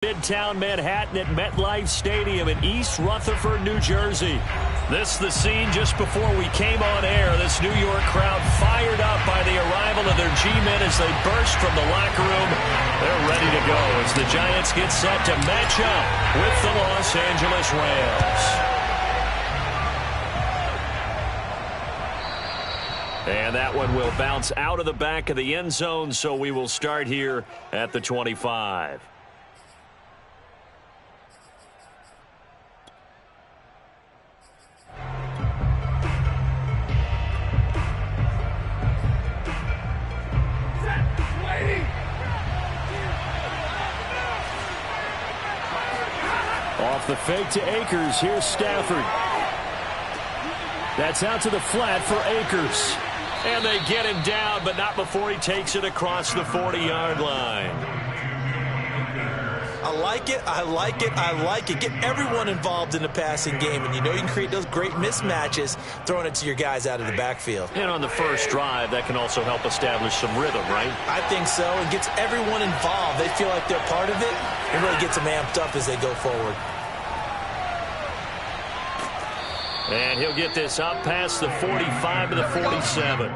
Midtown Manhattan at MetLife Stadium in East Rutherford, New Jersey. This the scene just before we came on air. This New York crowd fired up by the arrival of their G-men as they burst from the locker room. They're ready to go as the Giants get set to match up with the Los Angeles Rams. And that one will bounce out of the back of the end zone, so we will start here at the 25. Off the fake to Akers. Here's Stafford. That's out to the flat for Akers. And they get him down, but not before he takes it across the 40-yard line. I like it, I like it, I like it. Get everyone involved in the passing game, and you know you can create those great mismatches throwing it to your guys out of the backfield. And on the first drive, that can also help establish some rhythm, right? I think so. It gets everyone involved. They feel like they're part of it. It really gets them amped up as they go forward. And he'll get this up past the 45 to the 47.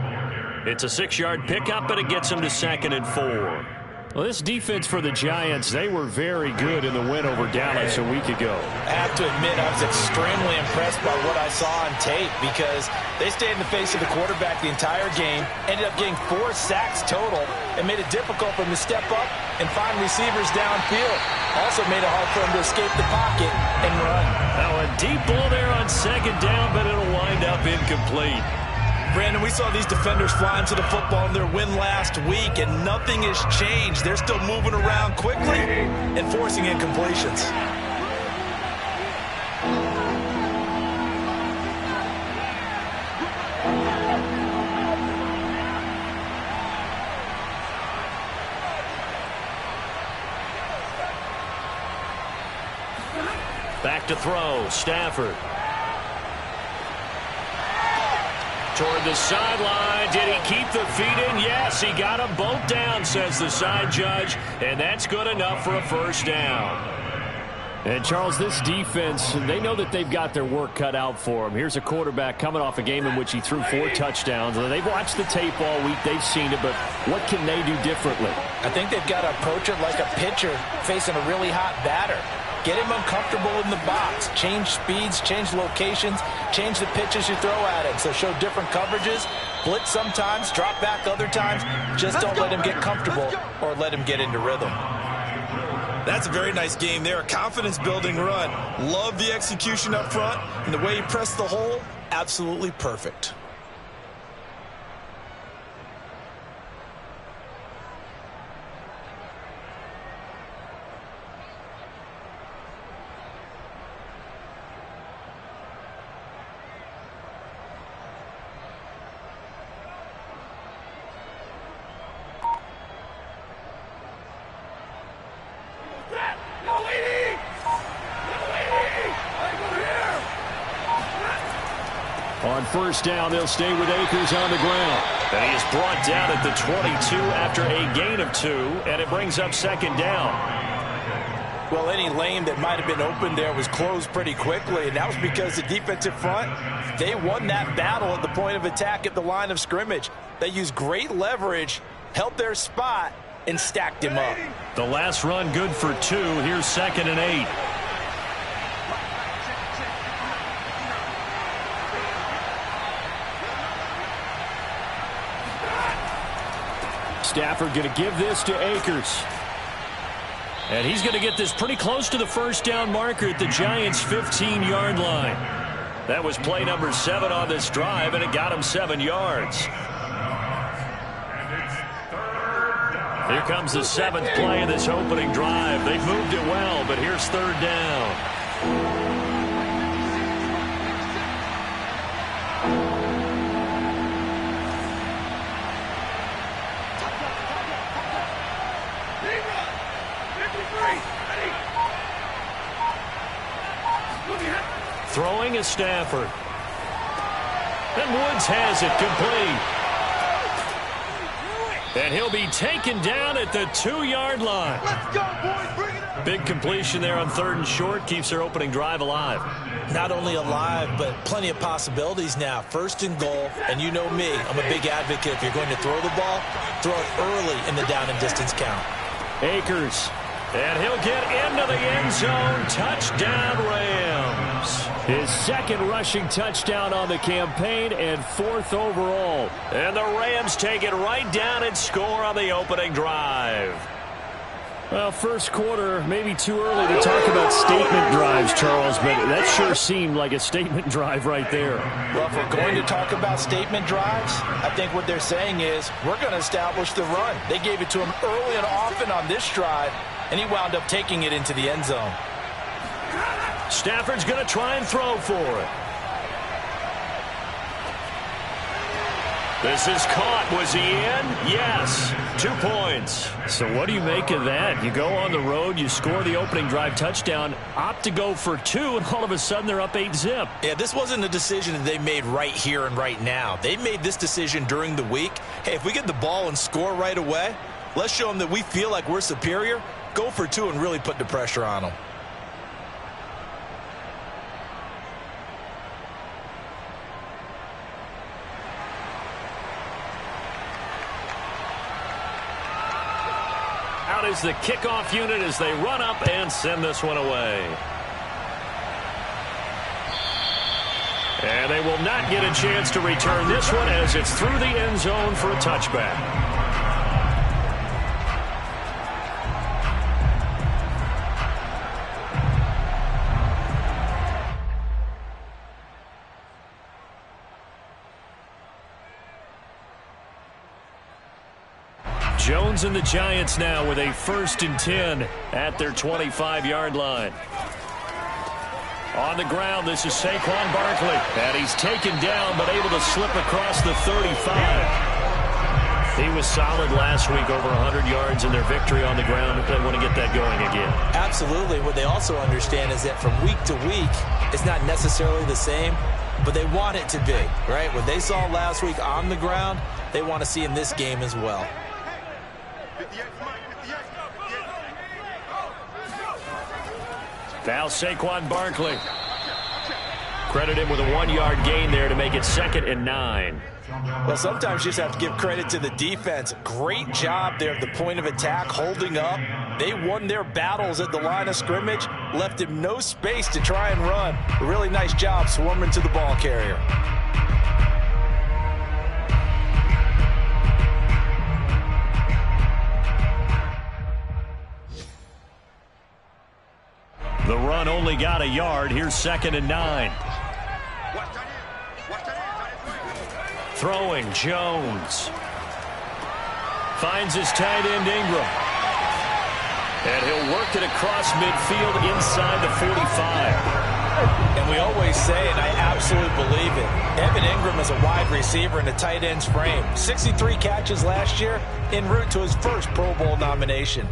It's a 6-yard pickup, but it gets him to 2nd and 4. Well, this defense for the Giants, they were very good in the win over Dallas a week ago. I have to admit, I was extremely impressed by what I saw on tape because they stayed in the face of the quarterback the entire game, ended up getting 4 sacks total, and made it difficult for him to step up and find receivers downfield. Also made it hard for him to escape the pocket and run. Now a deep ball there on 2nd down, but it'll wind up incomplete. Brandon, we saw these defenders flying to the football in their win last week, and nothing has changed. They're still moving around quickly and forcing incompletions. Back to throw, Stafford. Toward the sideline. Did he keep the feet in? Yes, he got them both down, says the side judge. And that's good enough for a first down. And, Charles, this defense, they know that they've got their work cut out for them. Here's a quarterback coming off a game in which he threw 4 touchdowns. They've watched the tape all week. They've seen it, but what can they do differently? I think they've got to approach it like a pitcher facing a really hot batter. Get him uncomfortable in the box. Change speeds, change locations, change the pitches you throw at him. So show different coverages, blitz sometimes, drop back other times. Just don't let him get comfortable or let him get into rhythm. That's a very nice game there. A confidence-building run. Love the execution up front, and the way he pressed the hole, absolutely perfect. On first down, they'll stay with Akers on the ground. And he is brought down at the 22 after a gain of 2, and it brings up 2nd down. Well, any lane that might have been open there was closed pretty quickly, and that was because the defensive front, they won that battle at the point of attack at the line of scrimmage. They used great leverage, held their spot, and stacked him up. The last run good for 2. Here's 2nd and 8. Stafford going to give this to Akers. And he's going to get this pretty close to the first down marker at the Giants' 15-yard line. That was play number 7 on this drive, and it got him 7 yards. Here comes the 7th play of this opening drive. They've moved it well, but here's 3rd down. Throwing is Stafford. And Woods has it complete. And he'll be taken down at the 2-yard line. Let's go, boys. Bring it up. Big completion there on 3rd and short keeps their opening drive alive. Not only alive, but plenty of possibilities now. 1st and goal, and you know me, I'm a big advocate. If you're going to throw the ball, throw it early in the down and distance count. Akers, and he'll get into the end zone. Touchdown, Rams. His 2nd rushing touchdown on the campaign and 4th overall. And the Rams take it right down and score on the opening drive. Well, first quarter, maybe too early to talk about statement drives, Charles, but that sure seemed like a statement drive right there. Well, if we're going to talk about statement drives, I think what they're saying is we're going to establish the run. They gave it to him early and often on this drive, and he wound up taking it into the end zone. Stafford's going to try and throw for it. This is caught. Was he in? Yes. 2 points. So what do you make of that? You go on the road, you score the opening drive touchdown, opt to go for 2, and all of a sudden they're up 8-zip. Yeah, this wasn't a decision that they made right here and right now. They made this decision during the week. Hey, if we get the ball and score right away, let's show them that we feel like we're superior. Go for 2 and really put the pressure on them. Out is the kickoff unit as they run up and send this one away. And they will not get a chance to return this one as it's through the end zone for a touchback. Jones and the Giants now with a 1st and 10 at their 25-yard line. On the ground, this is Saquon Barkley. And he's taken down, but able to slip across the 35. He was solid last week, over 100 yards in their victory on the ground. If they want to get that going again. Absolutely. What they also understand is that from week to week, it's not necessarily the same, but they want it to be, right? What they saw last week on the ground, they want to see in this game as well. Now Saquon Barkley. Credit him with a 1-yard gain there to make it 2nd and 9. Well, sometimes you just have to give credit to the defense. Great job there at the point of attack, holding up. They won their battles at the line of scrimmage, left him no space to try and run. A really nice job swarming to the ball carrier. The run only got a yard. Here's 2nd and 9. Throwing, Jones. Finds his tight end, Ingram. And he'll work it across midfield inside the 45. And we always say, and I absolutely believe it, Evan Ingram is a wide receiver in a tight end's frame. 63 catches last year, en route to his first Pro Bowl nomination.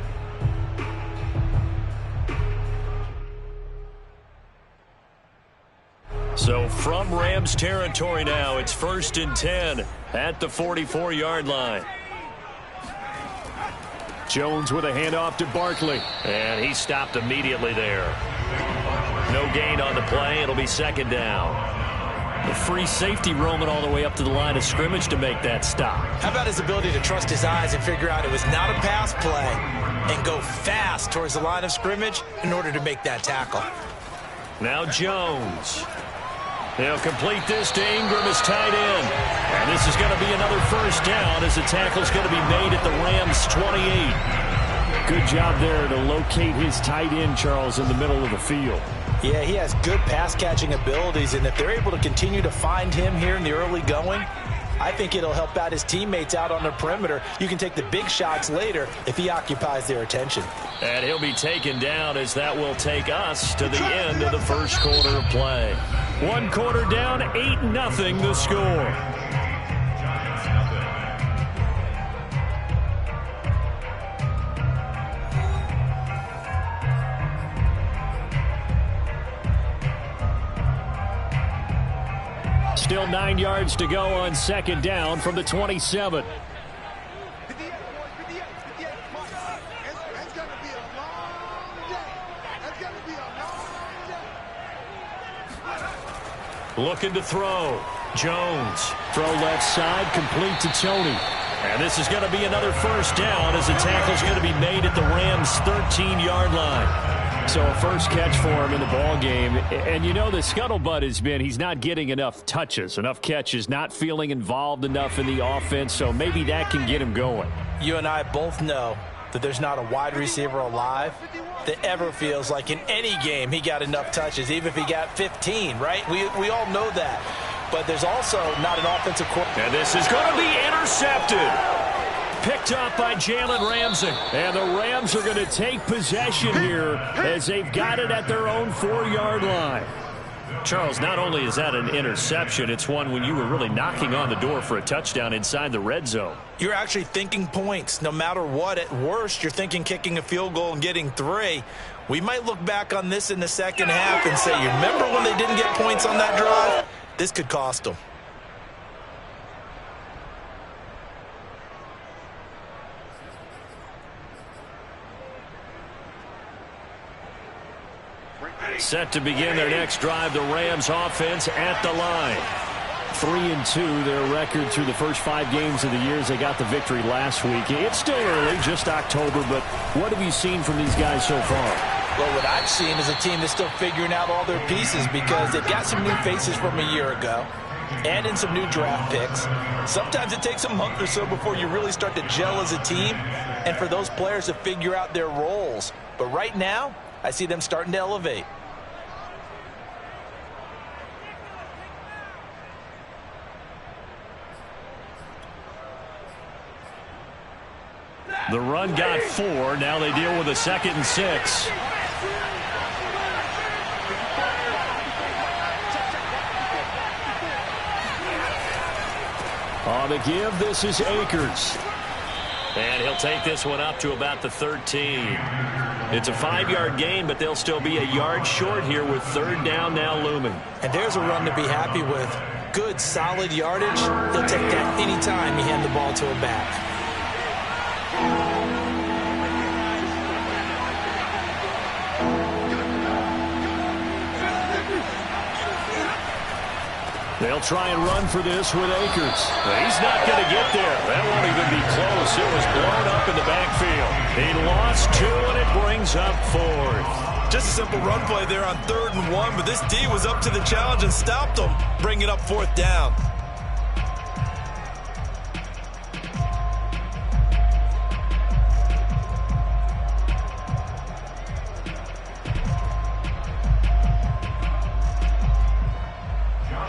So from Rams territory now, it's 1st and 10 at the 44-yard line. Jones with a handoff to Barkley. And he stopped immediately there. No gain on the play. It'll be 2nd down. The free safety roaming all the way up to the line of scrimmage to make that stop. How about his ability to trust his eyes and figure out it was not a pass play and go fast towards the line of scrimmage in order to make that tackle. Now Jones. He'll complete this to Ingram, his tight end. And this is going to be another 1st down as the tackle's going to be made at the Rams' 28. Good job there to locate his tight end, Charles, in the middle of the field. Yeah, he has good pass-catching abilities, and if they're able to continue to find him here in the early going, I think it'll help out his teammates out on the perimeter. You can take the big shots later if he occupies their attention. And he'll be taken down as that will take us to the end of the first quarter of play. 1 quarter down, 8-0 the score. Still 9 yards to go on 2nd down from the 27. Looking to throw. Jones. Throw left side, complete to Tony. And this is going to be another first down as the tackle's going to be made at the Rams' 13-yard line. So a first catch for him in the ball game. And you know the scuttlebutt has been he's not getting enough touches, enough catches, not feeling involved enough in the offense. So maybe that can get him going. You and I both know that there's not a wide receiver alive that ever feels like in any game he got enough touches, even if he got 15, right? We all know that. But there's also not an offensive coordinator. And this is going to be intercepted. Picked up by Jalen Ramsey. And the Rams are going to take possession here as they've got it at their own 4-yard line. Charles, not only is that an interception, it's one when you were really knocking on the door for a touchdown inside the red zone. You're actually thinking points. No matter what, at worst, you're thinking kicking a field goal and getting 3. We might look back on this in the second half and say, you remember when they didn't get points on that drive? This could cost them. Set to begin their next drive, the Rams offense at the line. 3-2, their record through the first 5 games of the year as they got the victory last week. It's still early, just October, but what have you seen from these guys so far? Well, what I've seen is a team that's still figuring out all their pieces because they've got some new faces from a year ago and in some new draft picks. Sometimes it takes a month or so before you really start to gel as a team and for those players to figure out their roles. But right now, I see them starting to elevate. The run got 4. Now they deal with a 2nd and 6. On the give, this is Akers. And he'll take this one up to about the 13. It's a 5-yard gain, but they'll still be a yard short here with 3rd down now looming. And there's a run to be happy with. Good, solid yardage. They'll take that any time you hand the ball to a back. They'll try and run for this with Akers. He's not going to get there. That won't even be close. It was blown up in the backfield. He lost 2, and it brings up 4th. Just a simple run play there on 3rd and 1, but this D was up to the challenge and stopped them, bringing up 4th down.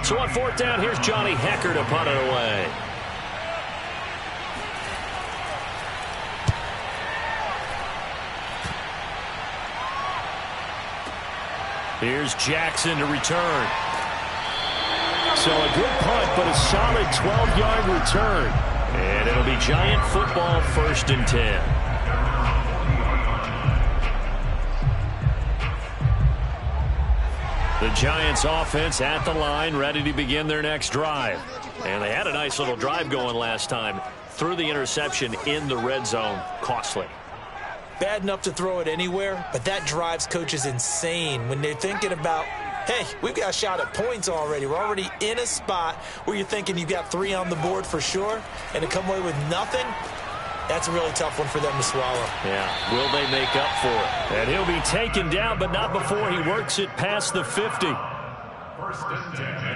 So on 4th down, here's Johnny Hekker to punt it away. Here's Jackson to return. So a good punt, but a solid 12-yard return. And it'll be Giant football, 1st and 10. The Giants offense at the line, ready to begin their next drive. And they had a nice little drive going last time. Threw the interception in the red zone. Costly. Bad enough to throw it anywhere, but that drives coaches insane when they're thinking about, hey, we've got a shot at points already. We're already in a spot where you're thinking you've got 3 on the board for sure, and to come away with nothing, that's a really tough one for them to swallow. Yeah, will they make up for it? And he'll be taken down, but not before he works it past the 50.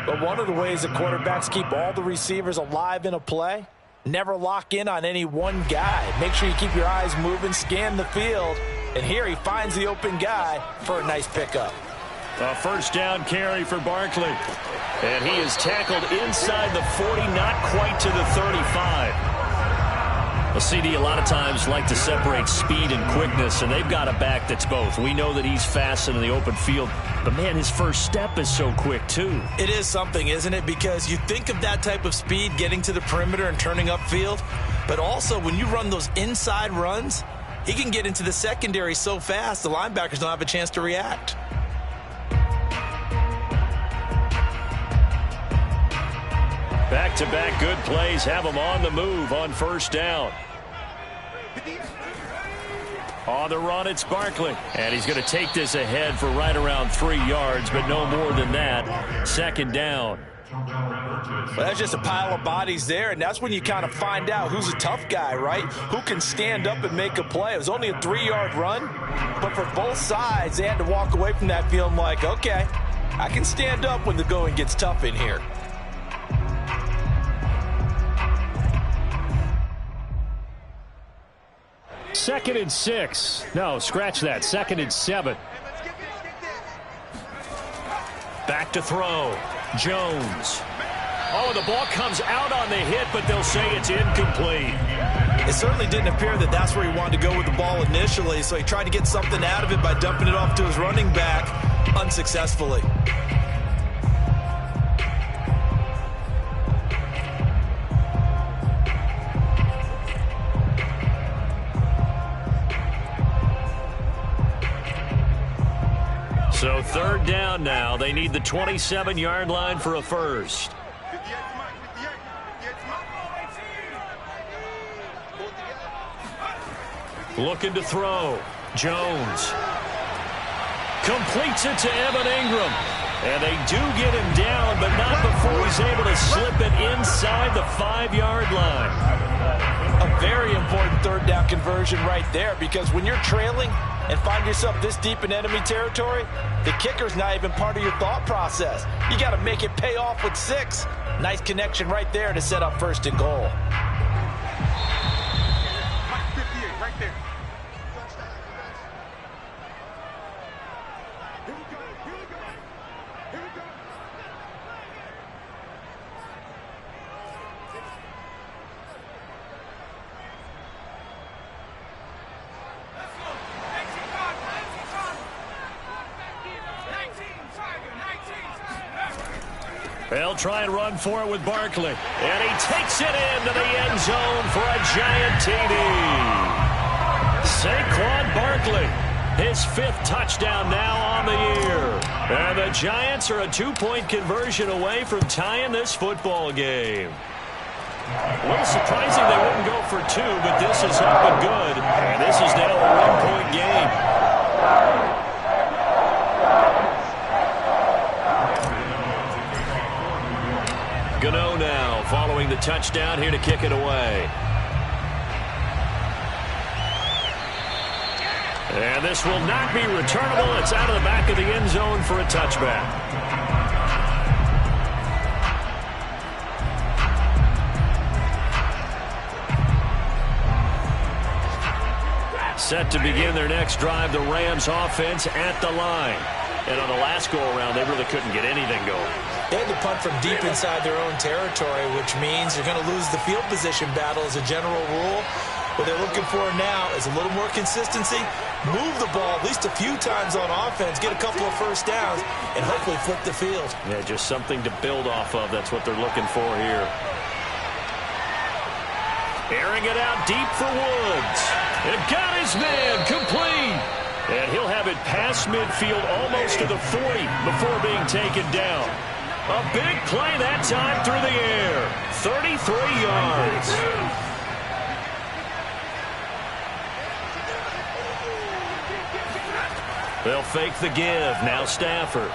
But one of the ways that quarterbacks keep all the receivers alive in a play, never lock in on any one guy. Make sure you keep your eyes moving, scan the field, and here he finds the open guy for a nice pickup. A 1st down carry for Barkley. And he is tackled inside the 40, not quite to the 35. A CD a lot of times like to separate speed and quickness, and they've got a back that's both. We know that he's fast in the open field, but man, his first step is so quick too. It is something, isn't it? Because you think of that type of speed getting to the perimeter and turning upfield, but also when you run those inside runs, he can get into the secondary so fast the linebackers don't have a chance to react. Back-to-back good plays have him on the move on 1st down. On the run, it's Barkley. And he's going to take this ahead for right around 3 yards, but no more than that. Second down. Well, that's just a pile of bodies there, and that's when you kind of find out who's a tough guy, right? Who can stand up and make a play. It was only a 3-yard run, but for both sides, they had to walk away from that feeling like, okay, I can stand up when the going gets tough in here. Second and 6. No, scratch that. Second and 7. Back to throw. Jones. Oh, the ball comes out on the hit, but they'll say it's incomplete. It certainly didn't appear that that's where he wanted to go with the ball initially, so he tried to get something out of it by dumping it off to his running back unsuccessfully. So third down now. They need the 27-yard line for a first. Looking to throw. Jones. Completes it to Evan Ingram. And they do get him down, but not before he's able to slip it inside the 5-yard line. A very important third down conversion right there, because when you're trailing and find yourself this deep in enemy territory, the kicker's not even part of your thought process. You got to make it pay off with 6. Nice connection right there to set up first and goal. Right there. They'll try and run for it with Barkley. And he takes it into the end zone for a giant TD. Saquon Barkley, his 5th touchdown now on the year. And the Giants are a 2-point conversion away from tying this football game. A little surprising they wouldn't go for 2, but this is up and good. And this is now a 1-point game. Gano now following the touchdown here to kick it away. And this will not be returnable. It's out of the back of the end zone for a touchback. Set to begin their next drive, the Rams offense at the line. And on the last go-around, they really couldn't get anything going. They had to punt from deep inside their own territory, which means you're going to lose the field position battle as a general rule. What they're looking for now is a little more consistency, move the ball at least a few times on offense, get a couple of first downs, and hopefully flip the field. Yeah, just something to build off of. That's what they're looking for here. Airing it out deep for Woods. And got his man complete. And he'll have it past midfield almost to the 40 before being taken down. A big play that time through the air. 33 yards. They'll fake the give. Now Stafford.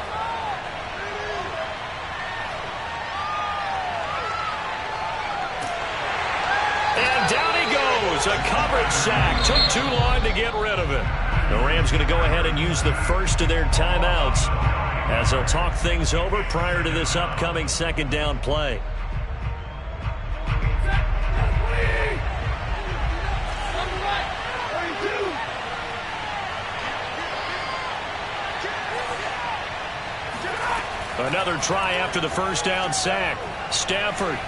And down he goes. A coverage sack. Took too long to get rid of it. The Rams going to go ahead and use the first of their timeouts as they'll talk things over prior to this upcoming second down play. Another try after the first down sack. Stafford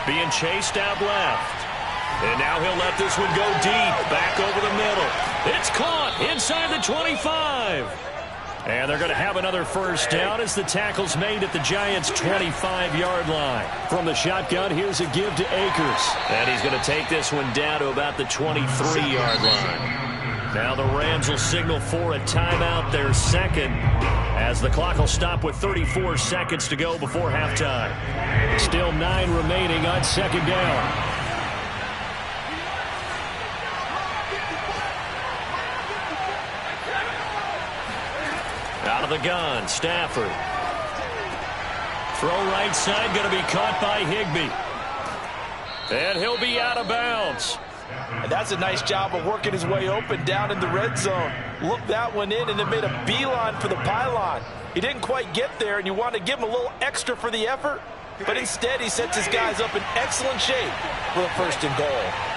being chased out left. And now he'll let this one go deep, back over the middle. It's caught inside the 25. And they're going to have another first down as the tackle's made at the Giants' 25-yard line. From the shotgun, here's a give to Akers. And he's going to take this one down to about the 23-yard line. Now the Rams will signal for a timeout, their second, as the clock will stop with 34 seconds to go before halftime. Still 9 remaining on second down. Out of the gun, Stafford. Throw right side, going to be caught by Higbee. And he'll be out of bounds. And that's a nice job of working his way open down in the red zone. Looked that one in and then made a beeline for the pylon. He didn't quite get there, and you want to give him a little extra for the effort. But instead, he sets his guys up in excellent shape for the 1st and goal.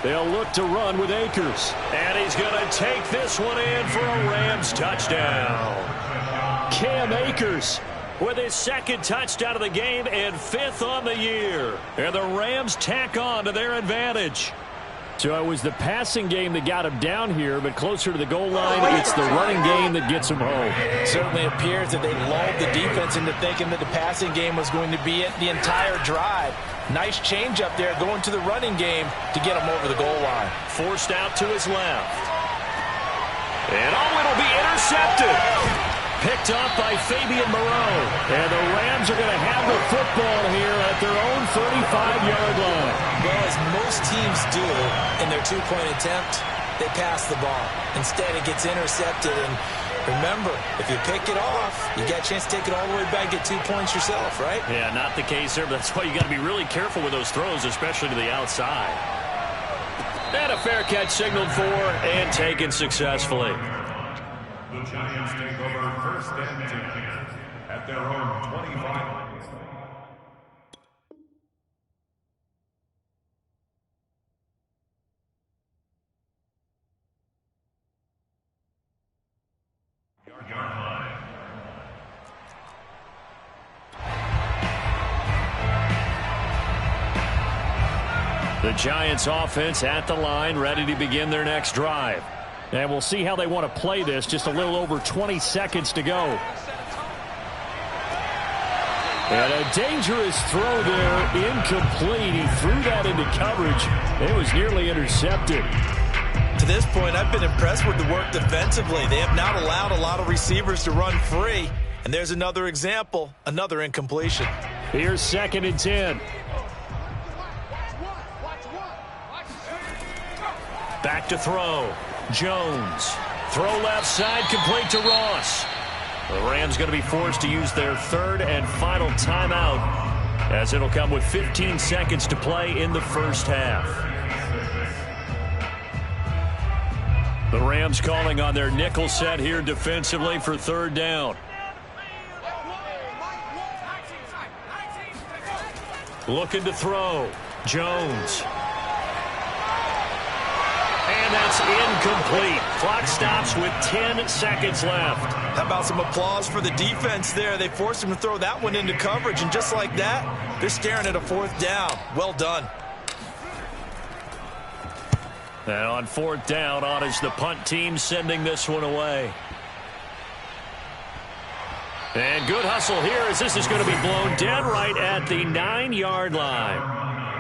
They'll look to run with Akers. And he's going to take this one in for a Rams touchdown. Cam Akers with his 2nd touchdown of the game and 5th on the year. And the Rams tack on to their advantage. So it was the passing game that got him down here, but closer to the goal line, it's the running game that gets him home. It certainly appears that they lulled the defense into thinking that the passing game was going to be it the entire drive. Nice change up there going to the running game to get him over the goal line. Forced out to his left. And it'll be intercepted. Picked up by Fabian Moreau. And the Rams are going to have the football here at their own 35-yard line. Well, as most teams do in their 2-point attempt, they pass the ball. Instead, it gets intercepted. And remember, if you pick it off, you got a chance to take it all the way back, get 2 points yourself, right? Yeah, not the case there, but that's why you got to be really careful with those throws, especially to the outside. And a fair catch signaled for and taken successfully. The Giants take over 1st and 10 at their own 25. The Giants offense at the line, ready to begin their next drive. And we'll see how they want to play this. Just a little over 20 seconds to go. And a dangerous throw there, incomplete. He threw that into coverage. It was nearly intercepted. To this point, I've been impressed with the work defensively. They have not allowed a lot of receivers to run free. And there's another example, another incompletion. Here's 2nd and 10. Back to throw. Jones. Throw left side, complete to Ross. The Rams going to be forced to use their 3rd and final timeout, as it'll come with 15 seconds to play in the 1st half. The Rams calling on their nickel set here defensively for 3rd down. Looking to throw. Jones. And that's incomplete. Clock stops with 10 seconds left. How about some applause for the defense there? They forced him to throw that one into coverage, and just like that, they're staring at a 4th down. Well done. And on 4th down, on is the punt team sending this one away. And good hustle here as this is going to be blown dead right at the 9-yard line.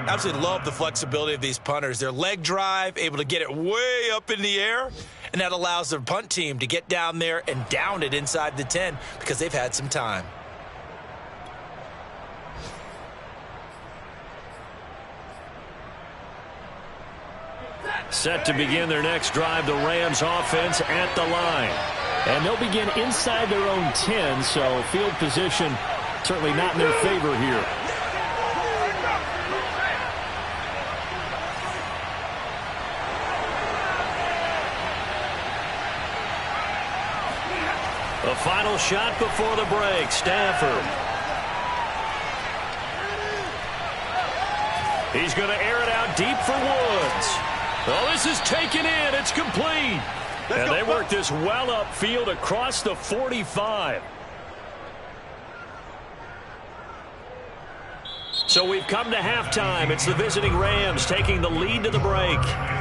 Absolutely love the flexibility of these punters. Their leg drive, able to get it way up in the air, and that allows their punt team to get down there and down it inside the 10 because they've had some time. Set to begin their next drive, the Rams offense at the line. And they'll begin inside their own 10, so field position certainly not in their favor here. The final shot before the break, Stafford. He's going to air it out deep for Woods. Oh, this is taken in. It's complete. And they work this well upfield across the 45. So we've come to halftime. It's the visiting Rams taking the lead to the break.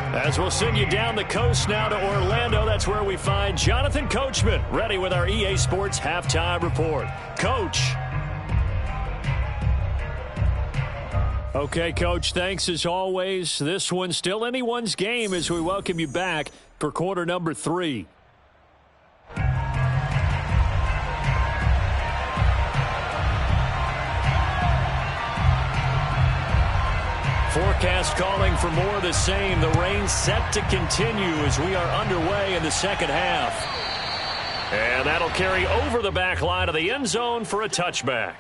As we'll send you down the coast now to Orlando, that's where we find Jonathan Coachman, ready with our EA Sports Halftime Report. Coach. Okay, Coach, thanks as always. This one's still anyone's game as we welcome you back for quarter number 3. Forecast calling for more of the same. The rain set to continue as we are underway in the second half. And that'll carry over the back line of the end zone for a touchback.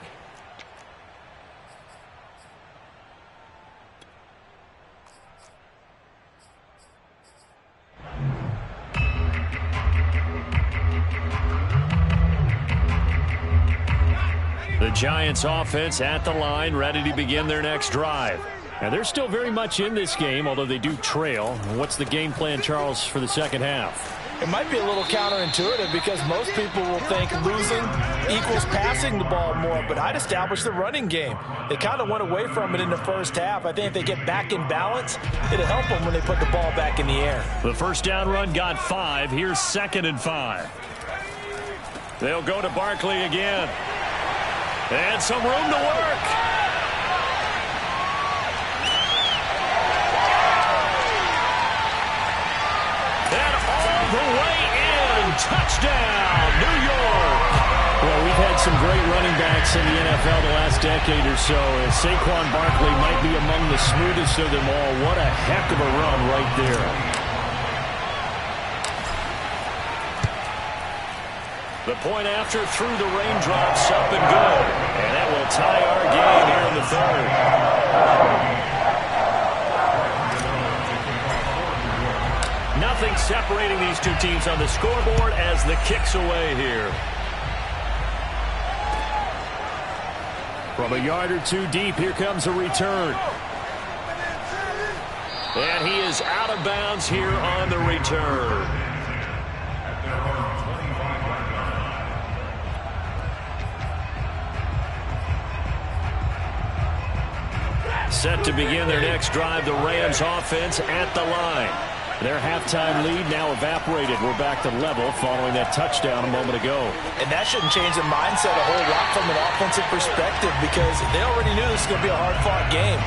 The Giants offense at the line, ready to begin their next drive. And they're still very much in this game, although they do trail. What's the game plan, Charles, for the second half? It might be a little counterintuitive because most people will think losing equals passing the ball more, but I'd establish the running game. They kind of went away from it in the first half. I think if they get back in balance, it'll help them when they put the ball back in the air. The first down run got 5. Here's 2nd and 5. They'll go to Barkley again. And some room to work. And all the way in. Touchdown, New York. Well, we've had some great running backs in the NFL the last decade or so. And Saquon Barkley might be among the smoothest of them all. What a heck of a run right there. The point after through the raindrops, up and good. And that will tie our game here in the third. Nothing separating these two teams on the scoreboard as the kick's away here. From a yard or two deep, here comes a return. And he is out of bounds here on the return. Set to begin their next drive, the Rams offense at the line. Their halftime lead now evaporated. We're back to level following that touchdown a moment ago. And that shouldn't change the mindset a whole lot from an offensive perspective because they already knew this was going to be a hard-fought game.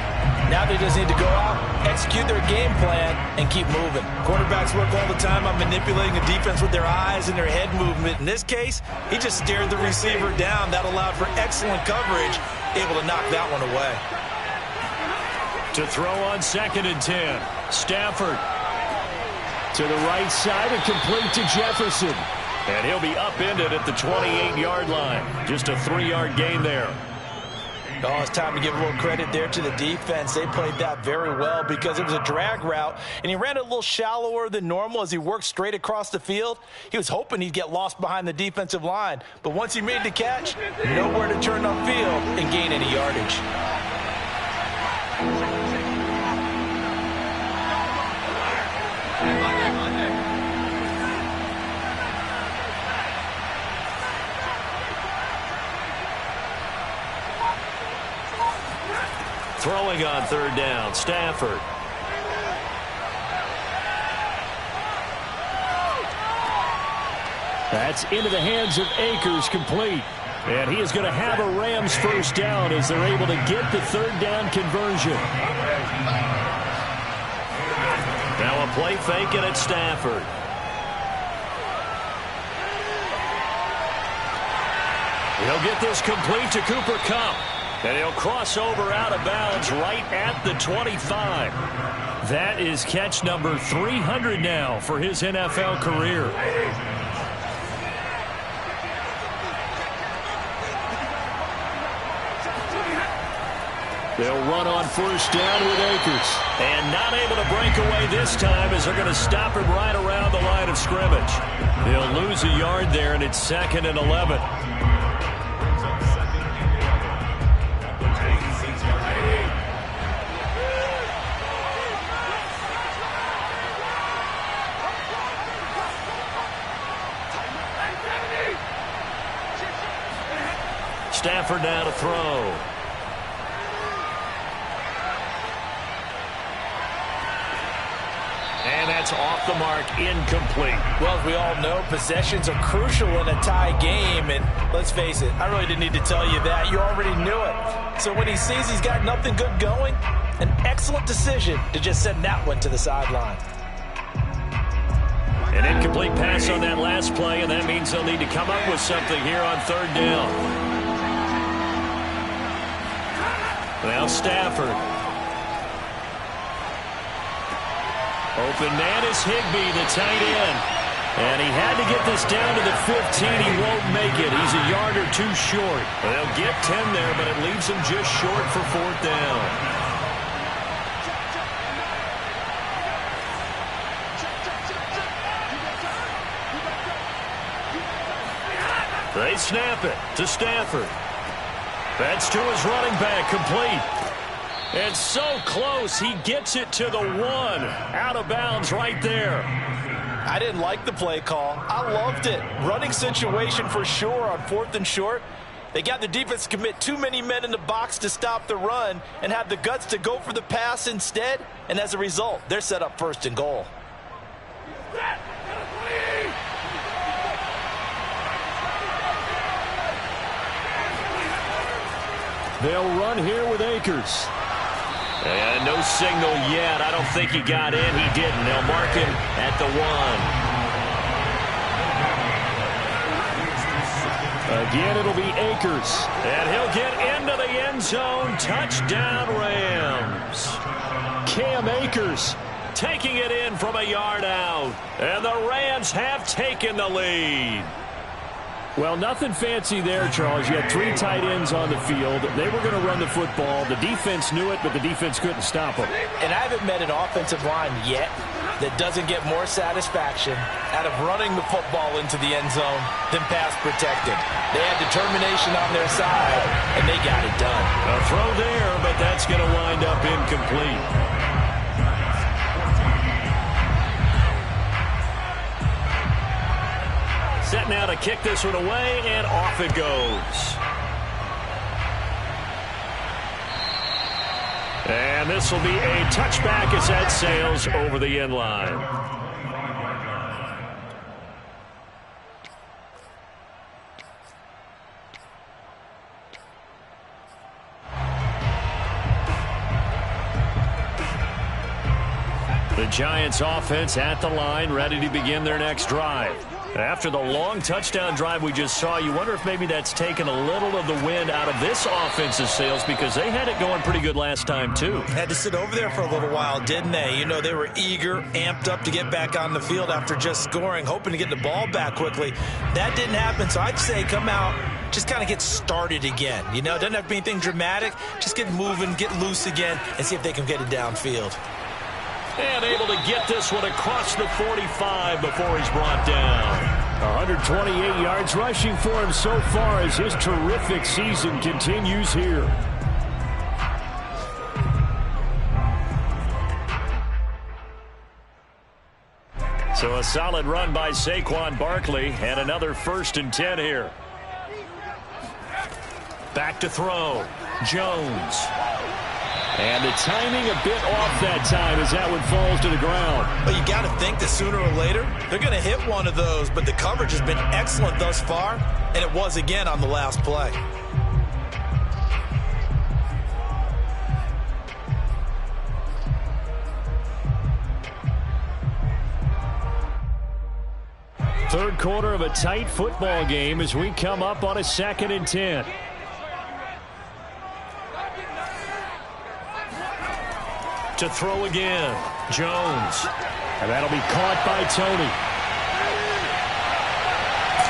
Now they just need to go out, execute their game plan, and keep moving. Quarterbacks work all the time on manipulating the defense with their eyes and their head movement. In this case, he just stared the receiver down. That allowed for excellent coverage, able to knock that one away. To throw on 2nd and 10. Stafford to the right side and complete to Jefferson. And he'll be upended at the 28-yard line. Just a 3-yard gain there. Oh, it's time to give a little credit there to the defense. They played that very well because it was a drag route, and he ran it a little shallower than normal as he worked straight across the field. He was hoping he'd get lost behind the defensive line, but once he made the catch, nowhere to turn upfield and gain any yardage. Throwing on 3rd down, Stafford. That's into the hands of Akers, complete. And he is going to have a Rams first down as they're able to get the 3rd down conversion. Now a play fake and it's Stafford. He'll get this complete to Cooper Kupp. And he'll cross over out of bounds right at the 25. That is catch number 300 now for his NFL career. They'll run on first down with Akers. And not able to break away this time as they're going to stop him right around the line of scrimmage. They'll lose a yard there, and it's 2nd and 11. Stafford now to throw. And that's off the mark, incomplete. Well, as we all know, possessions are crucial in a tie game. And let's face it, I really didn't need to tell you that. You already knew it. So when he sees he's got nothing good going, an excellent decision to just send that one to the sideline. An incomplete pass on that last play, and that means they'll need to come up with something here on 3rd down. Now Stafford. Open man is Higbee, the tight end. And he had to get this down to the 15. He won't make it. He's a yard or two short. They'll get 10 there, but it leaves him just short for 4th down. They snap it to Stafford. That's to his running back, complete. And so close, he gets it to the 1. Out of bounds right there. I didn't like the play call. I loved it. Running situation for sure on 4th and short. They got the defense to commit too many men in the box to stop the run and have the guts to go for the pass instead. And as a result, they're set up 1st and goal. They'll run here with Akers. And no signal yet. I don't think he got in. He didn't. They'll mark him at the 1. Again, it'll be Akers. And he'll get into the end zone. Touchdown, Rams. Cam Akers taking it in from a yard out. And the Rams have taken the lead. Well, nothing fancy there, Charles. You had 3 tight ends on the field. They were going to run the football. The defense knew it, but the defense couldn't stop them. And I haven't met an offensive line yet that doesn't get more satisfaction out of running the football into the end zone than pass protected. They had determination on their side, and they got it done. A throw there, but that's going to wind up incomplete. Set now to kick this one away, and off it goes. And this will be a touchback as that sails over the end line. The Giants offense at the line, ready to begin their next drive. After the long touchdown drive we just saw, you wonder if maybe that's taken a little of the wind out of this offense's sails, because they had it going pretty good last time, too. Had to sit over there for a little while, didn't they? You know, they were eager, amped up to get back on the field after just scoring, hoping to get the ball back quickly. That didn't happen, so I'd say come out, just kind of get started again. You know, it doesn't have to be anything dramatic. Just get moving, get loose again, and see if they can get it downfield. And able to get this one across the 45 before he's brought down. 128 yards rushing for him so far as his terrific season continues here. So a solid run by Saquon Barkley, and another 1st and 10 here. Back to throw. Jones. And the timing a bit off that time as that one falls to the ground. But you got to think that sooner or later they're going to hit one of those, but the coverage has been excellent thus far, and it was again on the last play. Third quarter of a tight football game as we come up on a 2nd and 10. To throw again, Jones. And that'll be caught by Tony.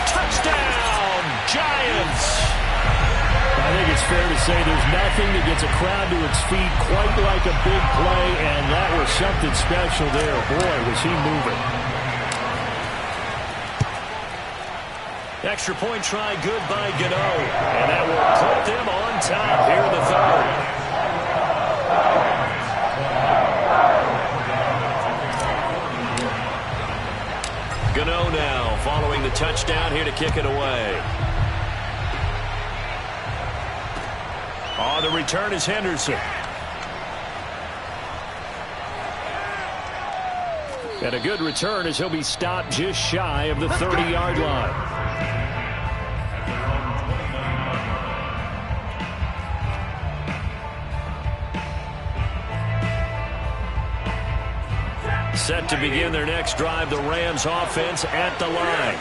Touchdown, Giants! I think it's fair to say there's nothing that gets a crowd to its feet quite like a big play, and that was something special there. Boy, was he moving. Extra point try, good by Gano. And that will put them on top here in the 3rd. Gano now following the touchdown here to kick it away. On the return is Henderson. And a good return as he'll be stopped just shy of the 30-yard line. Set to begin their next drive, the Rams offense at the line.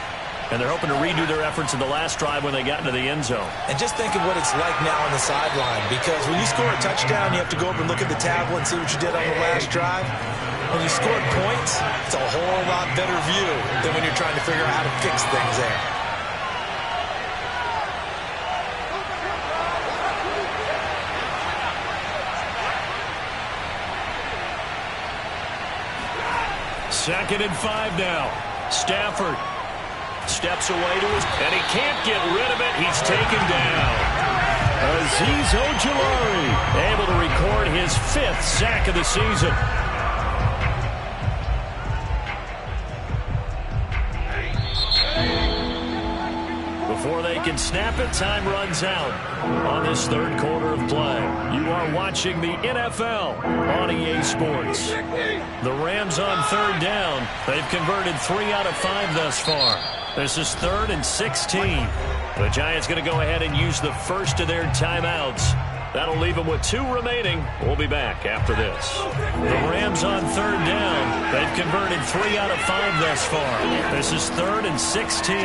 And they're hoping to redo their efforts in the last drive when they got into the end zone. And just think of what it's like now on the sideline, because when you score a touchdown, you have to go up and look at the tablet and see what you did on the last drive. When you scored points, it's a whole lot better view than when you're trying to figure out how to fix things there. Second and 5 now. Stafford steps away to his, and he can't get rid of it. He's taken down. Azeez Ojulari able to record his 5th sack of the season. Before they can snap it, time runs out on this third quarter of play. You are watching the NFL on EA Sports. The Rams on third down. They've converted 3 out of 5 thus far. This is 3rd and 16. The Giants going to go ahead and use the first of their timeouts. That'll leave them with 2 remaining. We'll be back after this. The Rams on third down. They've converted 3 out of 5 thus far. This is 3rd and 16.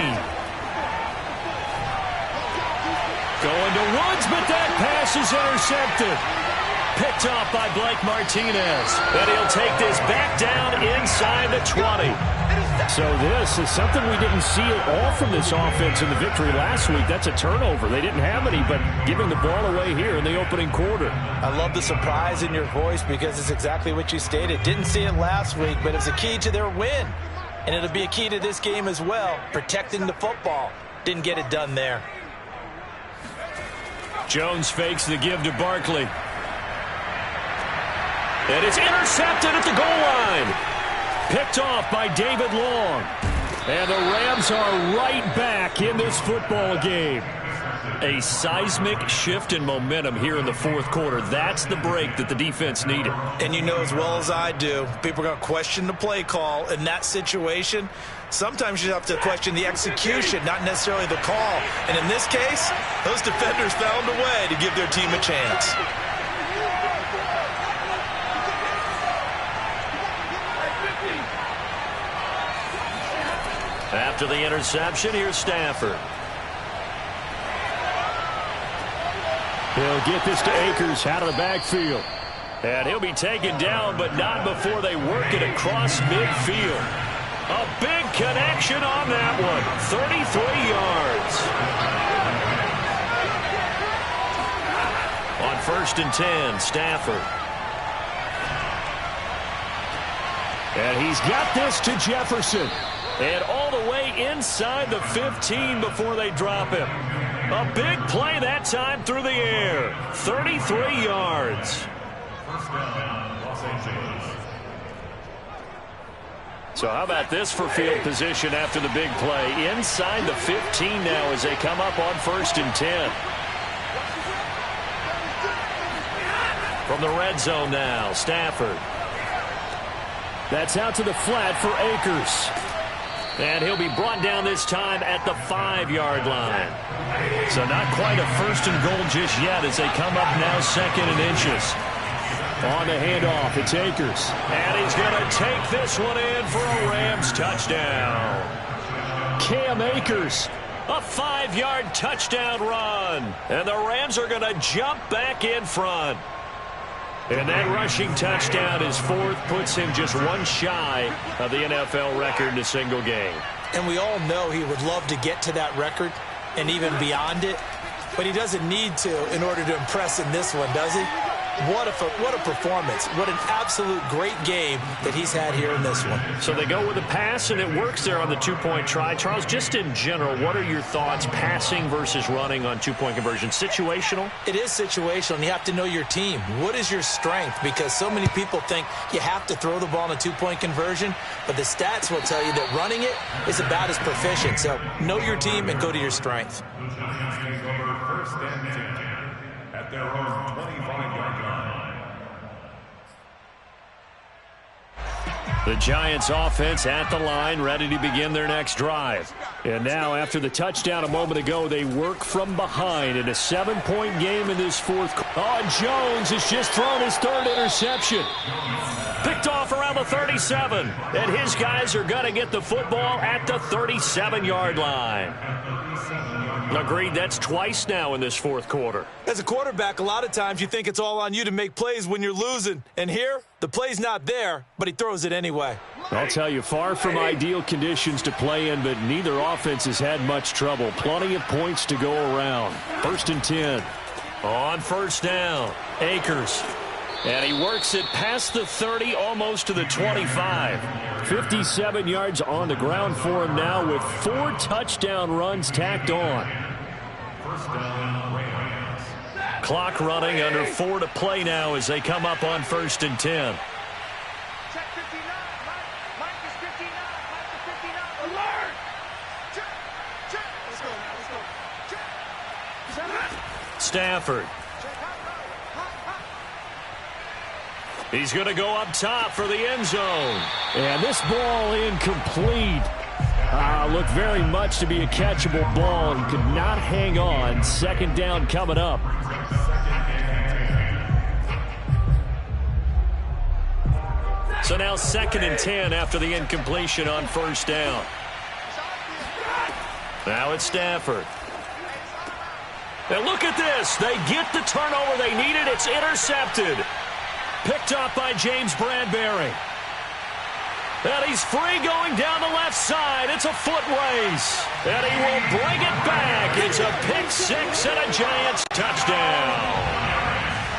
Going to Woods, but that pass is intercepted. Picked off by Blake Martinez. And he'll take this back down inside the 20. So this is something we didn't see at all from this offense in the victory last week. That's a turnover. They didn't have any, but giving the ball away here in the opening quarter. I love the surprise in your voice because it's exactly what you stated. Didn't see it last week, but it's a key to their win. And it'll be a key to this game as well, protecting the football. Didn't get it done there. Jones fakes the give to Barkley. And it's intercepted at the goal line. Picked off by David Long. And the Rams are right back in this football game. A seismic shift in momentum here in the fourth quarter. That's the break that the defense needed. And you know as well as I do, people are going to question the play call in that situation. Sometimes you have to question the execution, not necessarily the call. And in this case, those defenders found a way to give their team a chance. After the interception, here's Stafford. He'll get this to Akers out of the backfield. And he'll be taken down, but not before they work it across midfield. A big connection on that one. 33 yards. On 1st and 10, Stafford. And he's got this to Jefferson. And all the way inside the 15 before they drop him. A big play that time through the air. 33 yards. First down, Los Angeles. So how about this for field position after the big play? Inside the 15 now as they come up on 1st and 10. From the red zone now, Stafford. That's out to the flat for Akers. And he'll be brought down this time at the 5-yard line. So not quite a 1st and goal just yet as they come up now 2nd and inches. On the handoff, it's Akers. And he's going to take this one in for a Rams touchdown. Cam Akers. A 5-yard touchdown run. And the Rams are going to jump back in front. And that rushing touchdown is 4th, puts him just one shy of the NFL record in a single game. And we all know he would love to get to that record and even beyond it, but he doesn't need to in order to impress in this one, does he? What a performance. What an absolute great game that he's had here in this one. So they go with a pass, and it works there on the 2-point try. Charles, just in general, what are your thoughts passing versus running on 2-point conversion? Situational? It is situational, and you have to know your team. What is your strength? Because so many people think you have to throw the ball in a 2-point conversion, but the stats will tell you that running it is about as proficient. So know your team and go to your strength. The Giants take over 1st and 10 at their own 25-yard line. The Giants offense at the line, ready to begin their next drive. And now, after the touchdown a moment ago, they work from behind in a 7-point game in this fourth quarter. Oh, Jones has just thrown his third interception. Picked off around the 37. And his guys are going to get the football at the 37-yard line. Agreed, that's twice now in this fourth quarter. As a quarterback, a lot of times you think it's all on you to make plays when you're losing. And here, the play's not there, but he throws it anyway. I'll tell you, far from ideal conditions to play in, but neither offense has had much trouble. Plenty of points to go around. 1st and 10. On first down, Akers. And he works it past the 30, almost to the 25. 57 yards on the ground for him now with 4 touchdown runs tacked on. Clock running, under 4 to play now as they come up on 1st and 10. Check 59. Mike is 59. Mike is 59. Alert! Check. Check. Let's go now. Let's go. Check. Stafford. He's going to go up top for the end zone. And this ball incomplete. Looked very much to be a catchable ball. He could not hang on. 2nd down coming up. So now 2nd and 10 after the incompletion on first down. Now it's Stafford. And look at this. They get the turnover they needed. It's intercepted. Picked up by James Bradbury. And he's free going down the left side. It's a foot race. And he will bring it back. It's a pick 6 and a Giants touchdown.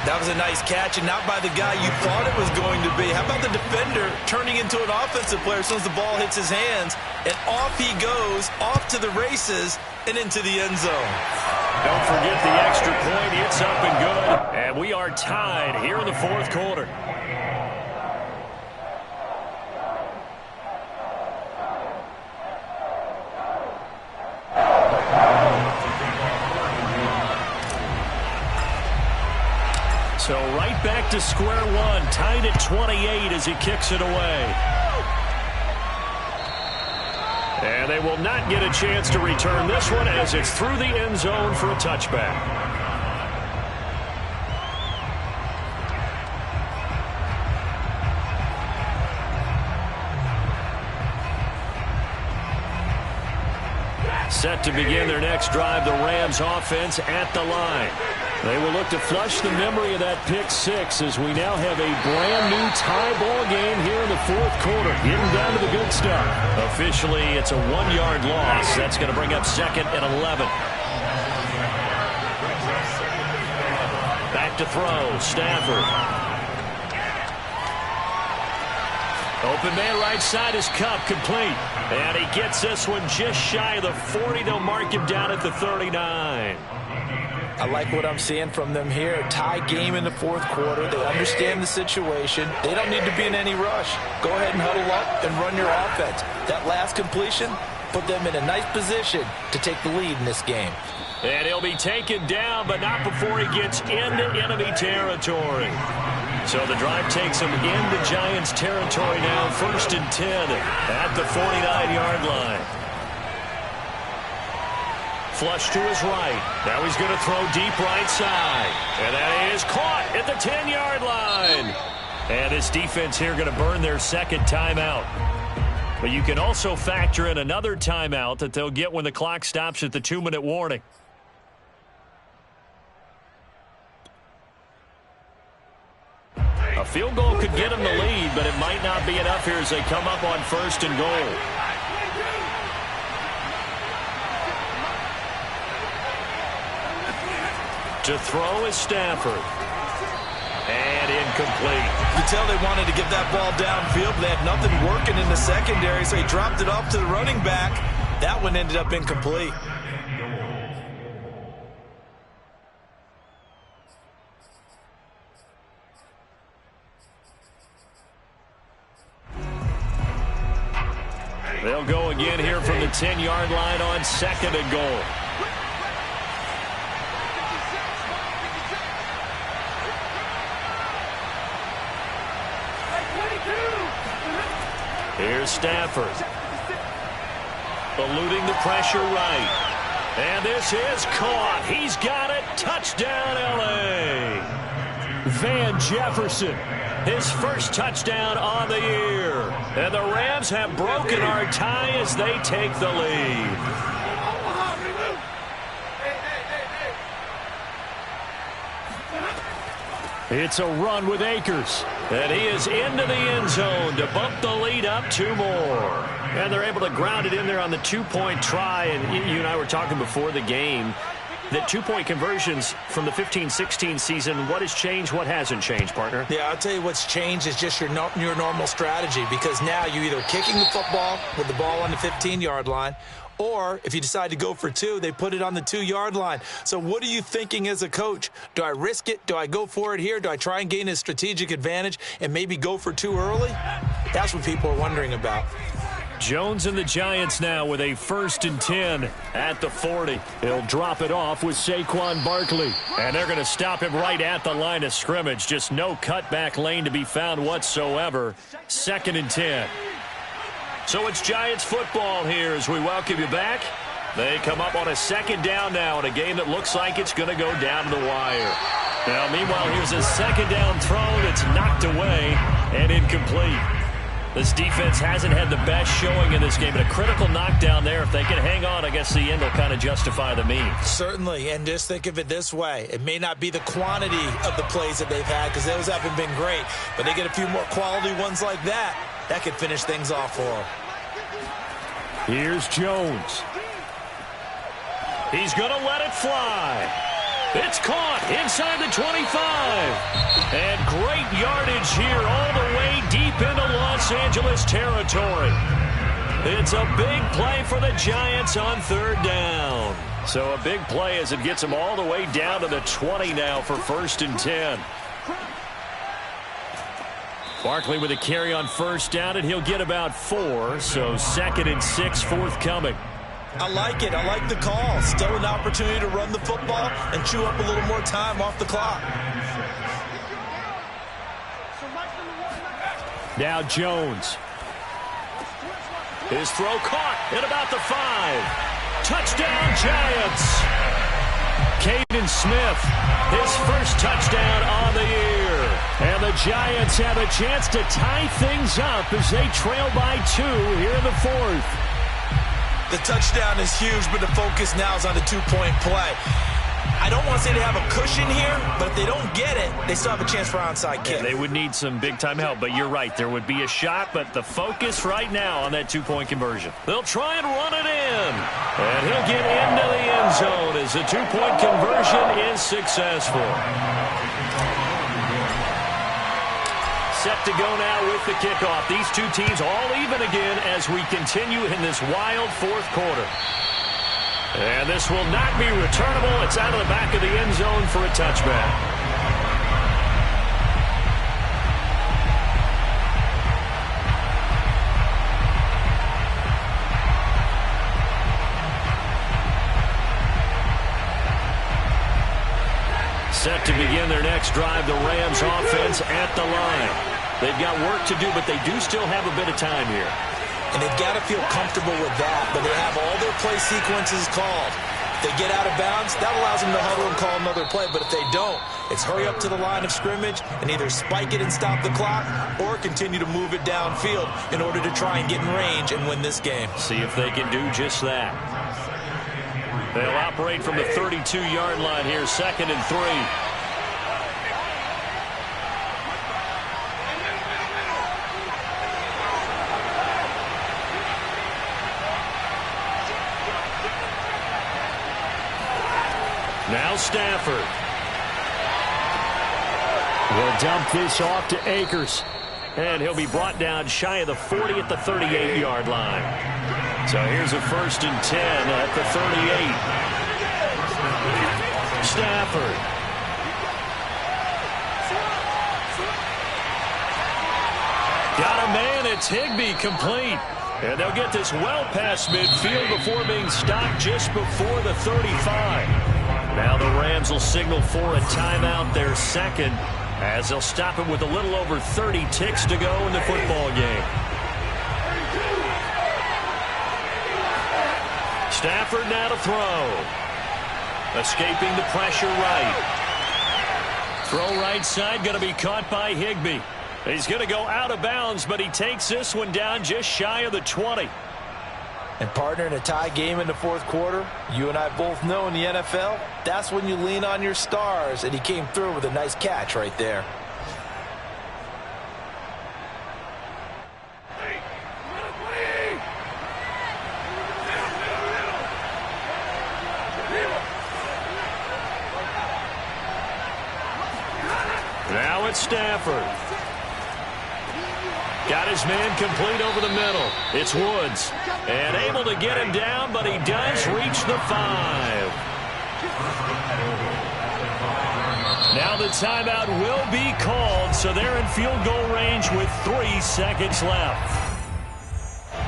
That was a nice catch, and not by the guy you thought it was going to be. How about the defender turning into an offensive player as soon as the ball hits his hands? And off he goes, off to the races, and into the end zone. Don't forget the extra point. It's up and good. And we are tied here in the fourth quarter. So right back to square one, tied at 28 as he kicks it away. And they will not get a chance to return this one as it's through the end zone for a touchback. Set to begin their next drive, the Rams offense at the line. They will look to flush the memory of that pick 6 as we now have a brand new tie ball game here in the fourth quarter. Getting down to the good stuff. Officially, it's a 1-yard loss. That's going to bring up 2nd and 11. Back to throw, Stafford. Open man right side is Kupp, complete. And he gets this one just shy of the 40. They'll mark him down at the 39. I like what I'm seeing from them here. Tie game in the fourth quarter. They understand the situation. They don't need to be in any rush. Go ahead and huddle up and run your offense. That last completion put them in a nice position to take the lead in this game. And he'll be taken down, but not before he gets into enemy territory. So the drive takes him into Giants territory now. 1st and 10 at the 49-yard line. Flush to his right. Now he's going to throw deep right side. And that is caught at the 10-yard line. And this defense here going to burn their 2nd timeout. But you can also factor in another timeout that they'll get when the clock stops at the 2-minute warning. A field goal could get them the lead, but it might not be enough here as they come up on 1st and goal. To throw is Stafford. And incomplete. You can tell they wanted to get that ball downfield, but they had nothing working in the secondary, so he dropped it off to the running back. That one ended up incomplete. They'll go again here from the 10-yard line on 2nd and goal. Here's Stafford. Eluding the pressure right. And this is caught. He's got it. Touchdown, L.A. Van Jefferson, his first touchdown on the year. And the Rams have broken our tie as they take the lead. It's a run with Akers. And he is into the end zone to bump the lead up 2 more. And they're able to ground it in there on the 2-point try. And you and I were talking before the game that 2-point conversions from the 15-16 season, what has changed, what hasn't changed, partner? Yeah, I'll tell you what's changed is just your normal strategy, because now you're either kicking the football with the ball on the 15-yard line, or if you decide to go for 2, they put it on the 2-yard line. So what are you thinking as a coach? Do I risk it? Do I go for it here? Do I try and gain a strategic advantage and maybe go for 2 early? That's what people are wondering about. Jones and the Giants now with a 1st and 10 at the 40. He'll drop it off with Saquon Barkley. And they're going to stop him right at the line of scrimmage. Just no cutback lane to be found whatsoever. 2nd and 10. So it's Giants football here as we welcome you back. They come up on a 2nd down now in a game that looks like it's going to go down to the wire. Now, meanwhile, here's a 2nd down throw that's knocked away and incomplete. This defense hasn't had the best showing in this game, but a critical knockdown there. If they can hang on, I guess the end will kind of justify the means. Certainly, and just think of it this way. It may not be the quantity of the plays that they've had, because those haven't been great, but they get a few more quality ones like that. That could finish things off for them. Here's Jones. He's going to let it fly. It's caught inside the 25. And great yardage here all the way deep into Los Angeles territory. It's a big play for the Giants on 3rd down. So a big play as it gets them all the way down to the 20 now for 1st and 10. Barkley with a carry on 1st down, and he'll get about 4. So 2nd and 6 forthcoming. I like it. I like the call. Still an opportunity to run the football and chew up a little more time off the clock. Now Jones. His throw caught at about the 5. Touchdown, Giants. Caden Smith, his first touchdown on the year. And the Giants have a chance to tie things up as they trail by 2 here in the 4th. The touchdown is huge, but the focus now is on the 2-point play. I don't want to say they have a cushion here, but if they don't get it, they still have a chance for onside kick. Yeah, they would need some big-time help, but you're right. There would be a shot, but the focus right now on that 2-point conversion. They'll try and run it in, and he'll get into the end zone as the 2-point conversion is successful. Set to go now with the kickoff. These 2 teams all even again as we continue in this wild 4th quarter. And this will not be returnable. It's out of the back of the end zone for a touchback. Set to begin their next drive, the Rams offense at the line. They've got work to do, but they do still have a bit of time here. And they've got to feel comfortable with that, but they have all their play sequences called. If they get out of bounds, that allows them to huddle and call another play, but if they don't, it's hurry up to the line of scrimmage and either spike it and stop the clock or continue to move it downfield in order to try and get in range and win this game. See if they can do just that. They'll operate from the 32-yard line here, 2nd and 3. Now Stafford. Will dump this off to Akers. And he'll be brought down shy of the 40 at the 38-yard line. So here's a 1st and 10 at the 38. Stafford. Got a man. It's Higbee complete. And they'll get this well past midfield before being stopped just before the 35. Now the Rams will signal for a timeout, their 2nd, as they'll stop it with a little over 30 ticks to go in the football game. Stafford now to throw. Escaping the pressure right. Throw right side, going to be caught by Higbee. He's going to go out of bounds, but he takes this one down just shy of the 20. And partner, in a tie game in the fourth quarter, you and I both know in the NFL, that's when you lean on your stars, and he came through with a nice catch right there. Now it's Stafford. Got his man complete over the middle. It's Woods. And able to get him down, but he does reach the 5. Now the timeout will be called, so they're in field goal range with 3 seconds left.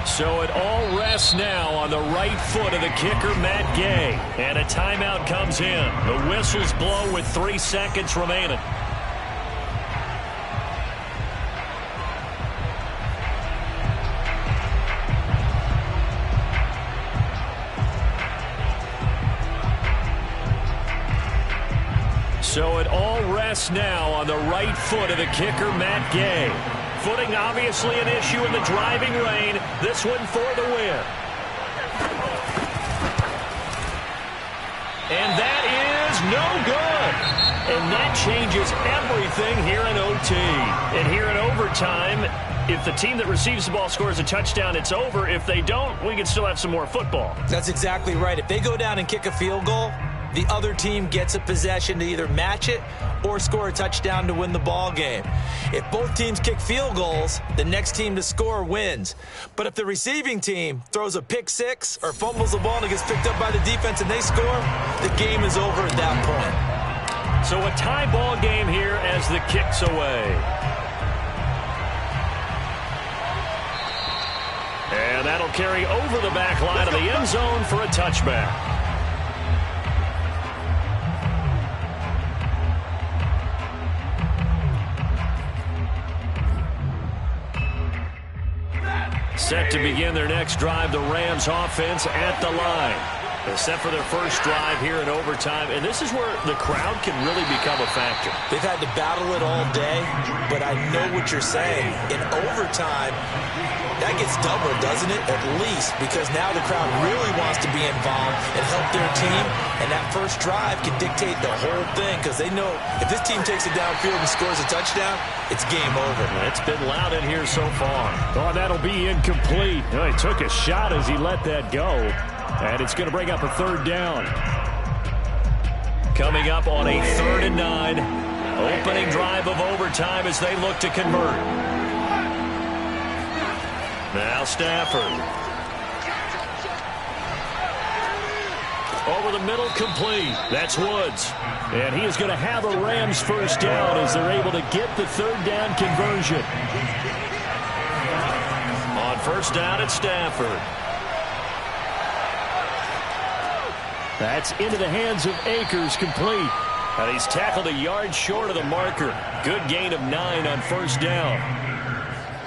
So it all rests now on the right foot of the kicker, Matt Gay. And a timeout comes in. The whistles blow with 3 seconds remaining. So it all rests now on the right foot of the kicker, Matt Gay. Footing obviously an issue in the driving rain. This one for the win. And that is no good. And that changes everything here in OT. And here in overtime, if the team that receives the ball scores a touchdown, it's over. If they don't, we can still have some more football. That's exactly right. If they go down and kick a field goal, the other team gets a possession to either match it or score a touchdown to win the ball game. If both teams kick field goals, the next team to score wins. But if the receiving team throws a pick six or fumbles the ball and it gets picked up by the defense and they score, the game is over at that point. So a tie ball game here as the kick's away. And that'll carry over the back line of the end zone for a touchback. Set to begin their next drive, the Rams offense at the line. Set for their first drive here in overtime, and this is where the crowd can really become a factor. They've had to battle it all day, but I know what you're saying. In overtime, that gets doubled, doesn't it? At least, because now the crowd really wants to be involved and help their team, and that first drive can dictate the whole thing, because they know if this team takes it downfield and scores a touchdown, it's game over. It's been loud in here so far. Oh, that'll be incomplete. Oh, he took a shot as he let that go. And it's going to bring up a third down. Coming up on a 3rd and 9. Opening drive of overtime as they look to convert. Now Stafford. Over the middle, complete. That's Woods. And he is going to have a Rams first down as they're able to get the 3rd down conversion. On first down, it's Stafford. That's into the hands of Akers, complete. And he's tackled a yard short of the marker. Good gain of 9 on first down.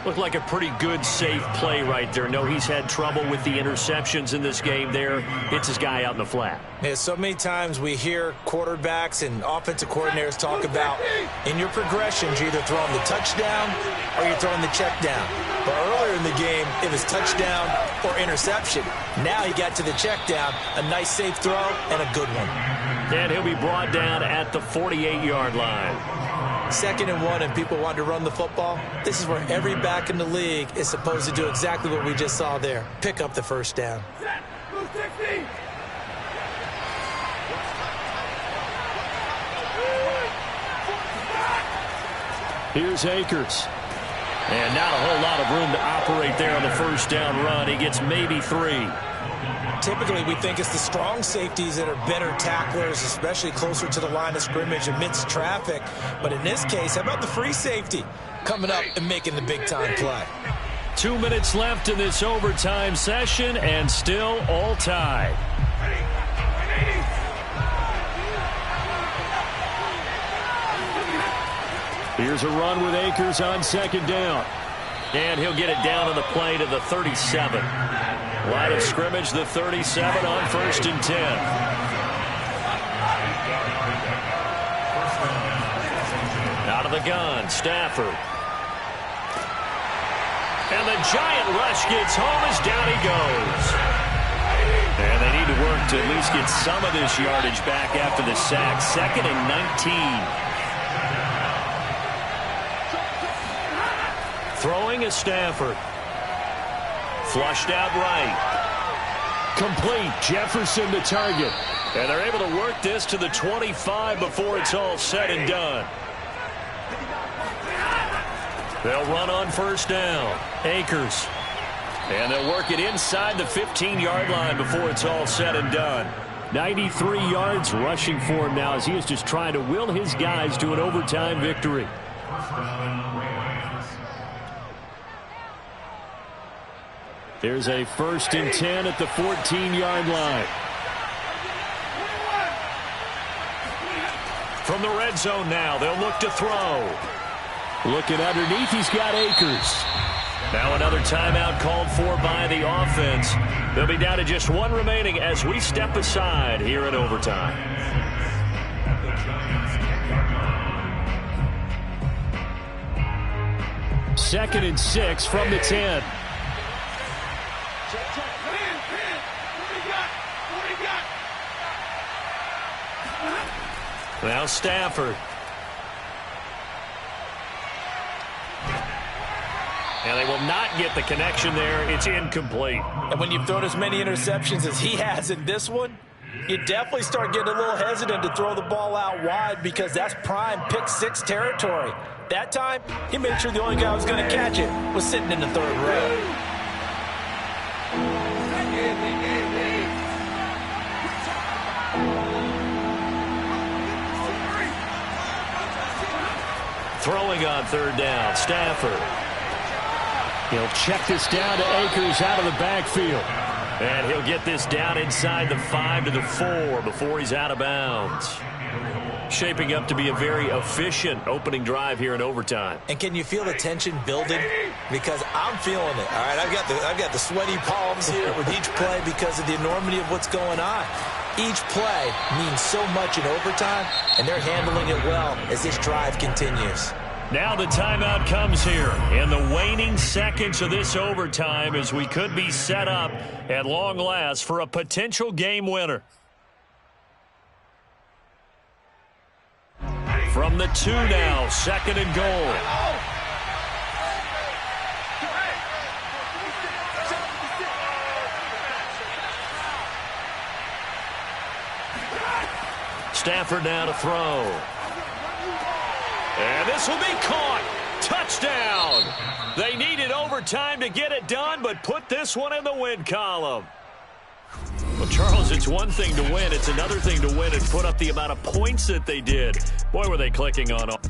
Looked like a pretty good, safe play right there. No, he's had trouble with the interceptions in this game there. Hits his guy out in the flat. Yeah, so many times we hear quarterbacks and offensive coordinators talk about in your progressions, you're either throwing the touchdown or you're throwing the check down. But earlier in the game, it was touchdown or interception. Now he got to the check down, a nice safe throw, and a good one. And he'll be brought down at the 48-yard line. 2nd and 1, and people want to run the football. This is where every back in the league is supposed to do exactly what we just saw there. Pick up the first down. Here's Akers. And not a whole lot of room to operate there on the first down run. He gets maybe 3. Typically, we think it's the strong safeties that are better tacklers, especially closer to the line of scrimmage amidst traffic. But in this case, how about the free safety coming up and making the big-time play? 2 minutes left in this overtime session, and still all tied. Here's a run with Akers on 2nd down. And he'll get it down on the play to the 37. Line of scrimmage, the 37 on 1st and 10. Out of the gun, Stafford. And the giant rush gets home as down he goes. And they need to work to at least get some of this yardage back after the sack. 2nd and 19. Throwing is Stafford. Flushed out right. Complete. Jefferson the target. And they're able to work this to the 25 before it's all said and done. They'll run on 1st down. Akers. And they'll work it inside the 15-yard line before it's all said and done. 93 yards rushing for him now as he is just trying to will his guys to an overtime victory. There's a 1st and 10 at the 14-yard line. From the red zone now, they'll look to throw. Looking underneath, he's got Akers. Now another timeout called for by the offense. They'll be down to just one remaining as we step aside here in overtime. Second and 6 from the 10. Now Stafford. And they will not get the connection there. It's incomplete. And when you've thrown as many interceptions as he has in this one, you definitely start getting a little hesitant to throw the ball out wide because that's prime pick 6 territory. That time, he made sure the only guy who was going to catch it was sitting in the 3rd row. Throwing on 3rd down, Stafford. He'll check this down to Akers out of the backfield. And he'll get this down inside the 5 to the 4 before he's out of bounds. Shaping up to be a very efficient opening drive here in overtime. And can you feel the tension building? Because I'm feeling it. All right, I've got the sweaty palms here with each play because of the enormity of what's going on. Each play means so much in overtime, and they're handling it well as this drive continues. Now the timeout comes here in the waning seconds of this overtime as we could be set up at long last for a potential game winner. From the 2 now, 2nd and goal. Stafford now to throw. And this will be caught. Touchdown. They needed overtime to get it done, but put this one in the win column. Well, Charles, it's one thing to win. It's another thing to win and put up the amount of points that they did. Boy, were they clicking on all.